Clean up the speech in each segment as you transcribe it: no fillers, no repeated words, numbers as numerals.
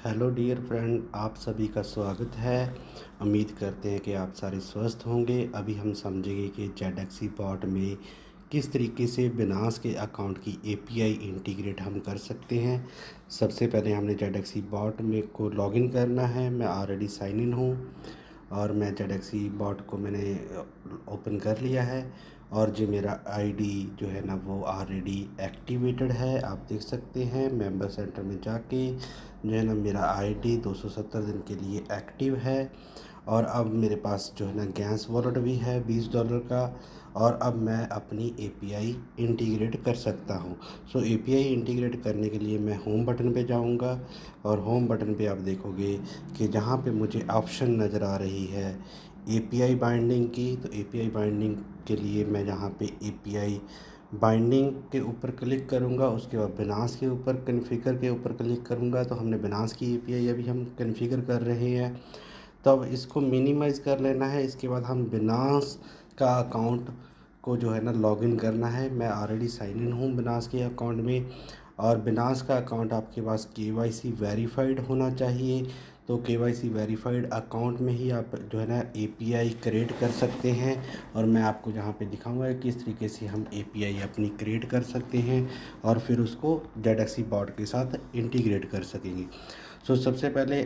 Hello dear friend, आप सभी का स्वागत है। उम्मीद करते हैं कि आप सारे स्वस्थ होंगे। अभी हम समझेंगे कि जेडक्सी बॉट में किस तरीके से बिनास के अकाउंट की एपीआई इंटीग्रेट हम कर सकते हैं। सबसे पहले हमने जेडक्सी बॉट में को लॉगिन करना है। मैं ऑलरेडी साइन इन हूँ और मैं जेडक्सी बॉट को मैंने ओपन कर लिया है और जो मेरा आईडी जो है ना वो ऑलरेडी एक्टिवेटेड है। आप देख सकते हैं मेंबर सेंटर में जाके जो है ना मेरा आईडी 270 दिन के लिए एक्टिव है। और अब मेरे पास जो है ना गैस वॉलेट भी है $20 का। और अब मैं अपनी एपीआई इंटीग्रेट कर सकता हूँ। सो एपीआई इंटीग्रेट करने के लिए मैं होम बटन पे जाऊँगा और होम बटन पे आप देखोगे कि जहाँ पे मुझे ऑप्शन नज़र आ रही है एपीआई बाइंडिंग की, तो एपीआई बाइंडिंग के लिए मैं जहाँ पे एपीआई बाइंडिंग के ऊपर क्लिक करूँगा, उसके बाद बिनास के ऊपर कॉन्फ़िगर के ऊपर क्लिक करूँगा। तो हमने बिनास की एपीआई अभी हम कॉन्फ़िगर कर रहे हैं, तो अब इसको मिनिमाइज़ कर लेना है। इसके बाद हम बिनास का अकाउंट को जो है ना लॉगिन करना है। मैं ऑलरेडी साइन इन हूँ बिनास के अकाउंट में और बिनास का अकाउंट आपके पास केवाईसी वेरीफाइड होना चाहिए। तो केवाईसी वेरीफाइड अकाउंट में ही आप जो है ना एपीआई क्रिएट कर सकते हैं। और मैं आपको जहाँ पे दिखाऊंगा कि किस तरीके से हम एपीआई अपनी क्रिएट कर सकते हैं और फिर उसको जेडक्सी बॉट के साथ इंटीग्रेट कर सकेंगे। सबसे पहले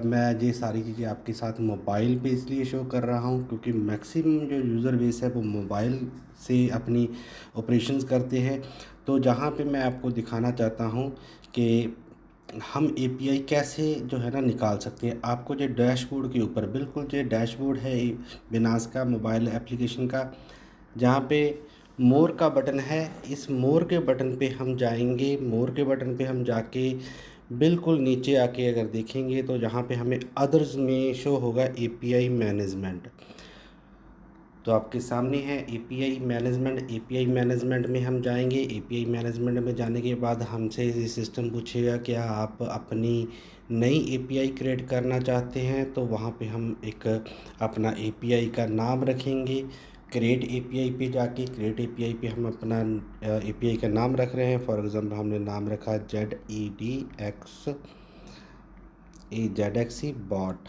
मैं ये सारी चीज़ें आपके साथ मोबाइल पे इसलिए शो कर रहा हूँ क्योंकि मैक्सिमम जो यूज़र बेस है वो मोबाइल से अपनी ऑपरेशंस करते हैं। तो जहाँ पे मैं आपको दिखाना चाहता हूँ कि हम एपीआई कैसे जो है ना निकाल सकते हैं। आपको जो डैशबोर्ड के ऊपर बिल्कुल जो डैशबोर्ड है बिनास का मोबाइल एप्लीकेशन का, जहाँ पे मोर का बटन है, इस मोर के बटन पे हम जाएंगे। मोर के बटन पे हम जाके बिल्कुल नीचे आके अगर देखेंगे तो जहाँ पे हमें अदर्स में शो होगा एपीआई मैनेजमेंट, तो आपके सामने है एपीआई मैनेजमेंट। एपीआई मैनेजमेंट में हम जाएंगे। एपीआई मैनेजमेंट में जाने के बाद हमसे ये सिस्टम पूछेगा क्या आप अपनी नई एपीआई क्रिएट करना चाहते हैं, तो वहाँ पे हम एक अपना एपीआई का नाम रखेंगे। क्रिएट एपीआई पे जाके क्रिएट एपीआई पे हम अपना एपीआई का नाम रख रहे हैं। फॉर एग्ज़ाम्पल हमने नाम रखा जेडक्सी बॉट।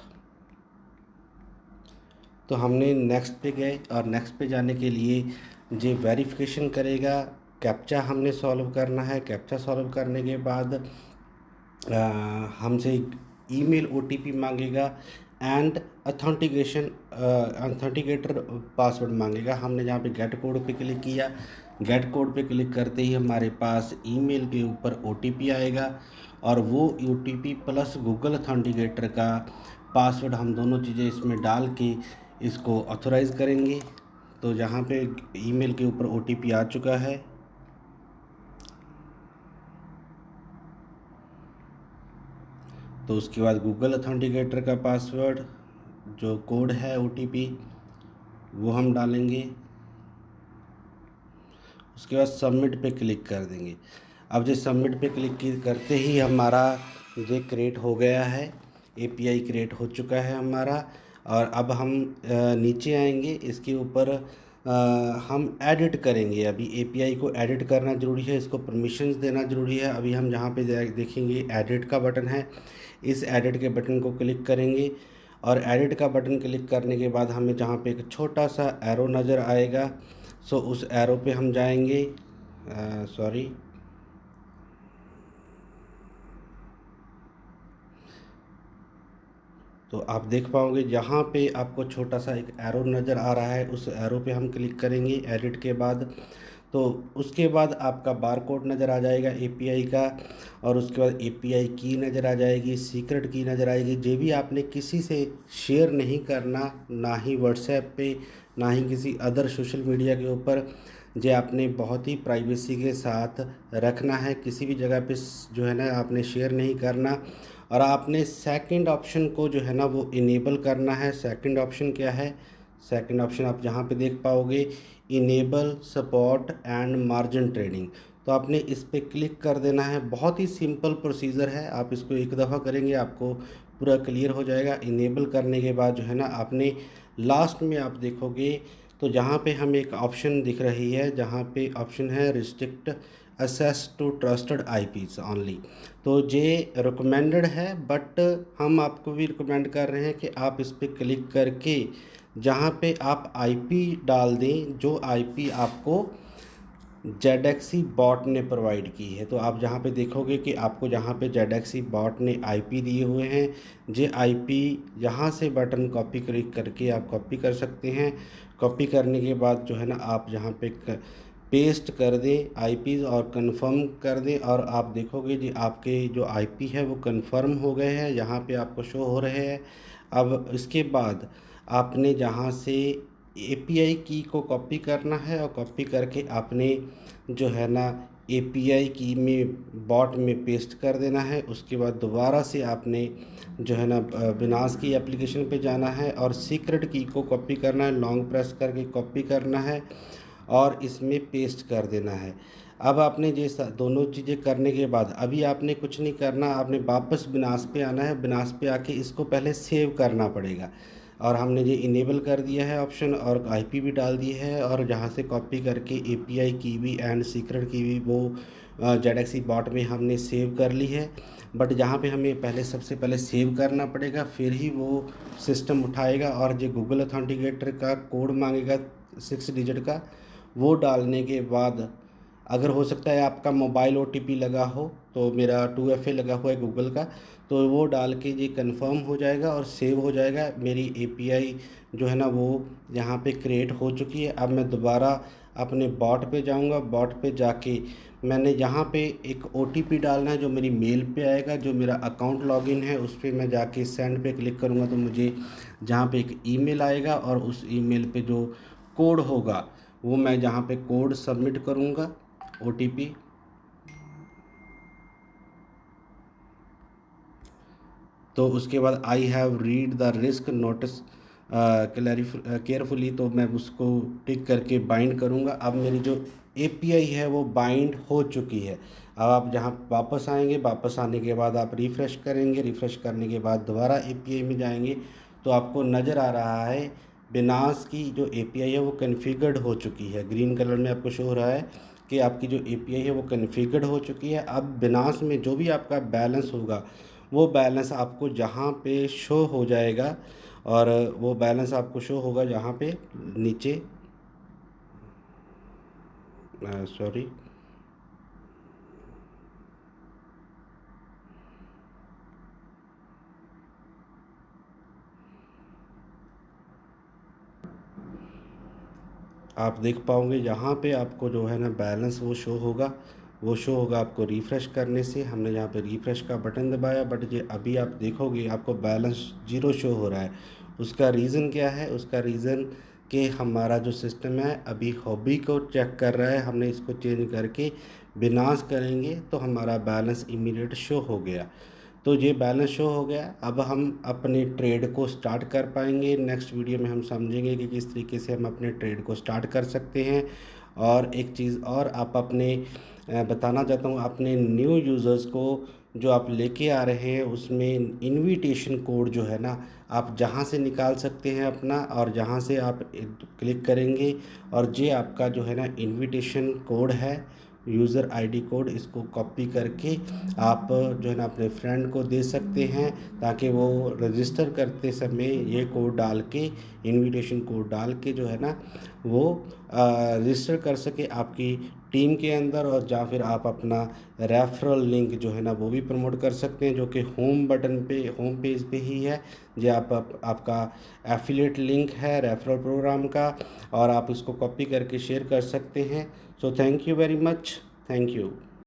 तो हमने नेक्स्ट पे गए और नेक्स्ट पे जाने के लिए जो वेरिफिकेशन करेगा, कैप्चा हमने सॉल्व करना है। कैप्चा सॉल्व करने के बाद हमसे ईमेल ओटीपी मांगेगा एंड अथेंटिकेटर पासवर्ड मांगेगा। हमने जहाँ पे गेट कोड पे क्लिक किया, गेट कोड पे क्लिक करते ही हमारे पास ईमेल के ऊपर ओटीपी आएगा और वो ओटीपी प्लस गूगल अथेंटिकेटर का पासवर्ड हम दोनों चीज़ें इसमें डाल के इसको ऑथोराइज़ करेंगे। तो जहाँ पे ईमेल के ऊपर ओटीपी आ चुका है, तो उसके बाद गूगल अथेंटिकेटर का पासवर्ड जो कोड है ओटीपी वो हम डालेंगे। उसके बाद सबमिट पे क्लिक कर देंगे। अब जो सबमिट पे क्लिक करते ही हमारा ये क्रिएट हो गया है, एपीआई क्रिएट हो चुका है हमारा। और अब हम नीचे आएंगे, इसके ऊपर हम एडिट करेंगे। अभी एपीआई को एडिट करना ज़रूरी है, इसको परमिशंस देना ज़रूरी है। अभी हम जहाँ पे देखेंगे एडिट का बटन है, इस एडिट के बटन को क्लिक करेंगे और एडिट का बटन क्लिक करने के बाद हमें जहाँ पे एक छोटा सा एरो नज़र आएगा, उस एरो पे हम जाएंगे। सॉरी, तो आप देख पाओगे जहाँ पे आपको छोटा सा एक एरो नज़र आ रहा है, उस एरो पे हम क्लिक करेंगे एडिट के बाद। तो उसके बाद आपका बार कोड नज़र आ जाएगा एपीआई का और उसके बाद एपीआई की नज़र आ जाएगी, सीक्रेट की नज़र आएगी। जो भी आपने किसी से शेयर नहीं करना, ना ही व्हाट्सएप पे, ना ही किसी अदर सोशल मीडिया के ऊपर, जो आपने बहुत ही प्राइवेसी के साथ रखना है। किसी भी जगह पे जो है ना आपने शेयर नहीं करना। और आपने सेकंड ऑप्शन को जो है ना वो इनेबल करना है। सेकंड ऑप्शन क्या है? सेकंड ऑप्शन आप जहाँ पे देख पाओगे enable support and margin trading, तो आपने इस पर क्लिक कर देना है। बहुत ही सिंपल प्रोसीजर है, आप इसको एक दफ़ा करेंगे आपको पूरा क्लियर हो जाएगा। इनेबल करने के बाद जो है ना आपने लास्ट में आप देखोगे तो जहाँ पे हमें एक ऑप्शन दिख रही है, जहाँ पे ऑप्शन है restrict access to trusted IPs only। तो ये रिकमेंडेड है, बट हम आपको भी रिकमेंड कर रहे हैं कि आप इस पर क्लिक करके जहाँ पे आप आईपी डाल दें जो आईपी आपको जेडएक्सी बॉट ने प्रोवाइड की है। तो आप जहाँ पे देखोगे कि आपको जहाँ पे जेडएक्सी बॉट ने आईपी दिए हुए हैं, जे आईपी यहाँ से बटन कॉपी क्लिक करके आप कॉपी कर सकते हैं। कॉपी करने के बाद जो है ना आप जहाँ पे पेस्ट कर दें आईपीज़ और कंफर्म कर दें, और आप देखोगे जी आपके जो आईपी है वो कंफर्म हो गए हैं, यहाँ पे आपको शो हो रहे हैं। अब इसके बाद आपने जहाँ से एपीआई की को कॉपी करना है, और कॉपी करके आपने जो है ना एपीआई की में बॉट में पेस्ट कर देना है। उसके बाद दोबारा से आपने जो है ना बिनास की एप्लीकेशन पे जाना है और सीक्रेट की को कॉपी करना है, लॉन्ग प्रेस करके कॉपी करना है और इसमें पेस्ट कर देना है। अब आपने ये दोनों चीज़ें करने के बाद अभी आपने कुछ नहीं करना, आपने वापस बिनास पे आना है। बिनास पे आके इसको पहले सेव करना पड़ेगा, और हमने ये इनेबल कर दिया है ऑप्शन, और आईपी भी डाल दी है, और जहाँ से कॉपी करके एपीआई की भी एंड सीक्रेट की भी वो जेडएक्सी बॉट में हमने सेव कर ली है। बट जहाँ पे हमें पहले सबसे पहले सेव करना पड़ेगा, फिर ही वो सिस्टम उठाएगा और जो गूगल अथेंटिकेटर का कोड मांगेगा 6 डिजिट का, वो डालने के बाद अगर हो सकता है आपका मोबाइल ओटीपी लगा हो, तो मेरा 2FA लगा हुआ है गूगल का, तो वो डाल के ये कंफर्म हो जाएगा और सेव हो जाएगा। मेरी एपीआई जो है ना वो यहाँ पे क्रिएट हो चुकी है। अब मैं दोबारा अपने बॉट पे जाऊँगा, बॉट पे जाके मैंने यहाँ पे एक ओटीपी डालना है जो मेरी मेल पे आएगा, जो मेरा अकाउंट लॉगिन है उस पर मैं जाके सेंड पे क्लिक करूँगा तो मुझे जहाँ पे एक ईमेल आएगा, और उस ईमेल पे जो कोड होगा वो मैं जहाँ पे कोड सबमिट करूँगा ओटीपी। तो उसके बाद I have read the risk notice carefully, तो मैं उसको टिक करके बाइंड करूँगा। अब मेरी जो एपीआई है वो बाइंड हो चुकी है। अब आप जहाँ वापस आएंगे, वापस आने के बाद आप रिफ़्रेश करेंगे, रिफ़्रेश करने के बाद दोबारा एपीआई में जाएंगे तो आपको नज़र आ रहा है बिनास की जो एपीआई है वो कॉन्फ़िगर्ड हो चुकी है। ग्रीन कलर में आपको शो हो रहा है कि आपकी जो एपीआई है वो कॉन्फ़िगर्ड हो चुकी है। अब बिनास में जो भी आपका बैलेंस होगा वो बैलेंस आपको जहाँ पे शो हो जाएगा, और वो बैलेंस आपको शो होगा जहाँ पे नीचे सॉरी आप देख पाओगे यहाँ पे आपको जो है ना बैलेंस वो शो होगा। वो शो होगा आपको रिफ़्रेश करने से। हमने यहाँ पे रिफ़्रेश का बटन दबाया, बट ये अभी आप देखोगे आपको बैलेंस 0 शो हो रहा है। उसका रीज़न क्या है? उसका रीज़न कि हमारा जो सिस्टम है अभी हॉबी को चेक कर रहा है। हमने इसको चेंज करके बिनास करेंगे तो हमारा बैलेंस इमीडिएट शो हो गया। तो ये बैलेंस शो हो गया। अब हम अपने ट्रेड को स्टार्ट कर पाएंगे। नेक्स्ट वीडियो में हम समझेंगे कि किस तरीके से हम अपने ट्रेड को स्टार्ट कर सकते हैं। और एक चीज़ और आप अपने बताना चाहता हूँ अपने न्यू यूज़र्स को, जो आप लेके आ रहे हैं उसमें इनविटेशन कोड जो है ना आप जहाँ से निकाल सकते हैं अपना, और जहाँ से आप क्लिक करेंगे और ये आपका जो है ना इनविटेशन कोड है, यूज़र आईडी कोड, इसको कॉपी करके आप जो है ना अपने फ्रेंड को दे सकते हैं, ताकि वो रजिस्टर करते समय ये कोड डाल के, इनविटेशन कोड डाल के जो है ना वो रजिस्टर कर सके आपकी टीम के अंदर। और या फिर आप अपना रेफरल लिंक जो है ना वो भी प्रमोट कर सकते हैं, जो कि होम बटन पे, होम पेज पे ही है। जो आपका एफिलिएट लिंक है रेफरल प्रोग्राम का, और आप इसको कॉपी करके शेयर कर सकते हैं। So thank you very much, thank you.